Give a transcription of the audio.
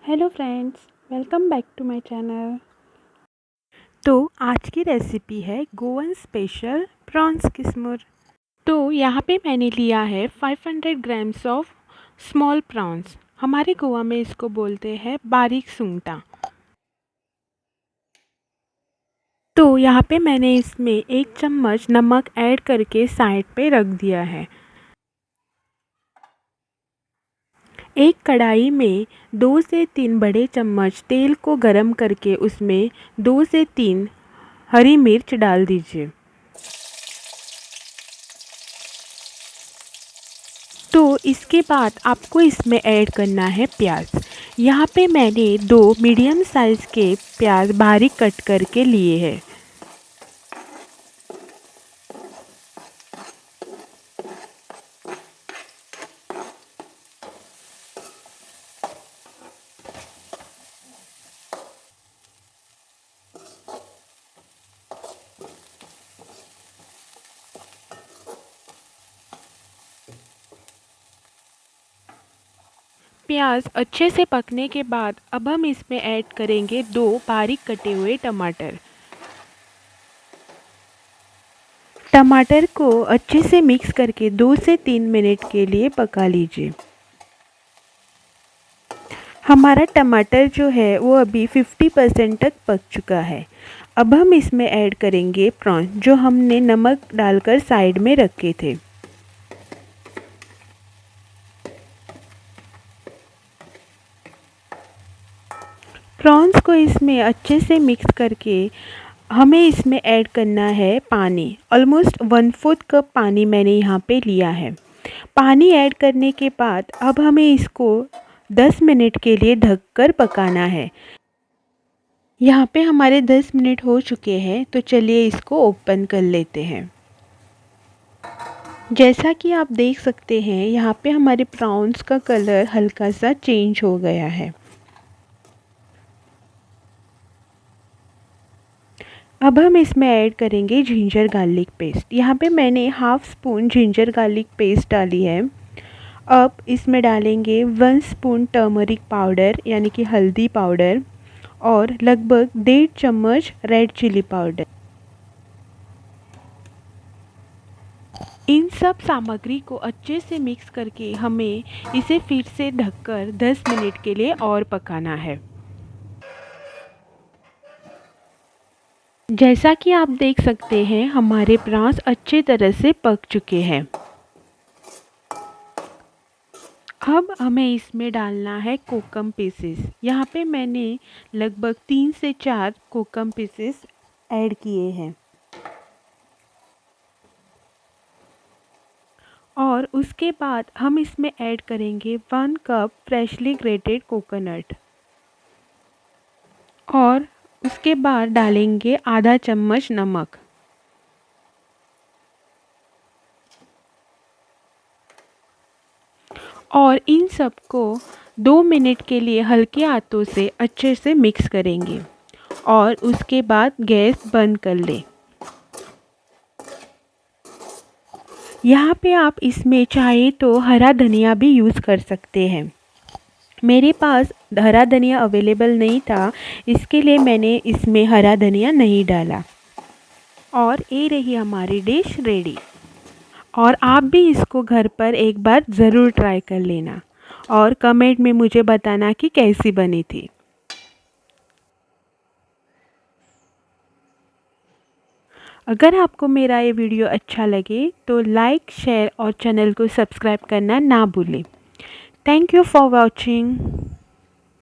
Hello friends, welcome back to my channel. तो आज की रेसिपी है गोवन स्पेशल प्रॉन्स किस्मुर। तो यहाँ पे मैंने लिया है 500 ग्राम्स ऑफ स्मॉल प्रॉन्स। हमारे गोवा में इसको बोलते हैं बारीक सूंटा। तो यहाँ पे मैंने इसमें 1 चम्मच नमक ऐड करके साइड पे रख दिया है। एक कढ़ाई में 2 से 3 बड़े चम्मच तेल को गरम करके उसमें 2 से 3 हरी मिर्च डाल दीजिए। तो इसके बाद आपको इसमें ऐड करना है प्याज। यहाँ पे मैंने 2 मीडियम साइज़ के प्याज बारीक कट करके लिए हैं। प्याज अच्छे से पकने के बाद अब हम इसमें ऐड करेंगे 2 बारीक कटे हुए टमाटर। टमाटर को अच्छे से मिक्स करके 2 से 3 मिनट के लिए पका लीजिए। हमारा टमाटर जो है वो अभी 50% तक पक चुका है। अब हम इसमें ऐड करेंगे प्रॉन्स जो हमने नमक डालकर साइड में रखे थे। प्रॉन्स को इसमें अच्छे से मिक्स करके हमें इसमें ऐड करना है पानी। ऑलमोस्ट 1/4 कप पानी मैंने यहाँ पे लिया है। पानी ऐड करने के बाद अब हमें इसको 10 मिनट के लिए ढककर पकाना है। यहाँ पे हमारे 10 मिनट हो चुके हैं, तो चलिए इसको ओपन कर लेते हैं। जैसा कि आप देख सकते हैं यहाँ पे हमारे प्रॉन्स का कलर हल्का सा चेंज हो गया है। अब हम इसमें ऐड करेंगे जिंजर गार्लिक पेस्ट। यहाँ पे मैंने half spoon ginger garlic paste डाली है। अब इसमें डालेंगे 1 स्पून टर्मरिक पाउडर यानी कि हल्दी पाउडर और लगभग 1.5 चम्मच रेड चिली पाउडर। इन सब सामग्री को अच्छे से मिक्स करके हमें इसे फिर से ढककर 10 मिनट के लिए और पकाना है। जैसा कि आप देख सकते हैं हमारे प्रॉन्स अच्छी तरह से पक चुके हैं। अब हमें इसमें डालना है कोकम पीसेस। यहाँ पे मैंने लगभग 3 से 4 कोकम पीसेस ऐड किए हैं। और उसके बाद हम इसमें ऐड करेंगे 1 कप फ्रेशली ग्रेटेड कोकोनट और उसके बाद डालेंगे आधा चम्मच नमक। और इन सब को 2 मिनट के लिए हल्के हाथों से अच्छे से मिक्स करेंगे और उसके बाद गैस बंद कर लें। यहाँ पे आप इसमें चाहे तो हरा धनिया भी यूज़ कर सकते हैं। मेरे पास हरा धनिया अवेलेबल नहीं था, इसके लिए मैंने इसमें हरा धनिया नहीं डाला। और ये रही हमारी डिश रेडी। और आप भी इसको घर पर एक बार ज़रूर ट्राई कर लेना और कमेंट में मुझे बताना कि कैसी बनी थी। अगर आपको मेरा ये वीडियो अच्छा लगे तो लाइक, शेयर और चैनल को सब्सक्राइब करना ना भूलें। Thank you for watching.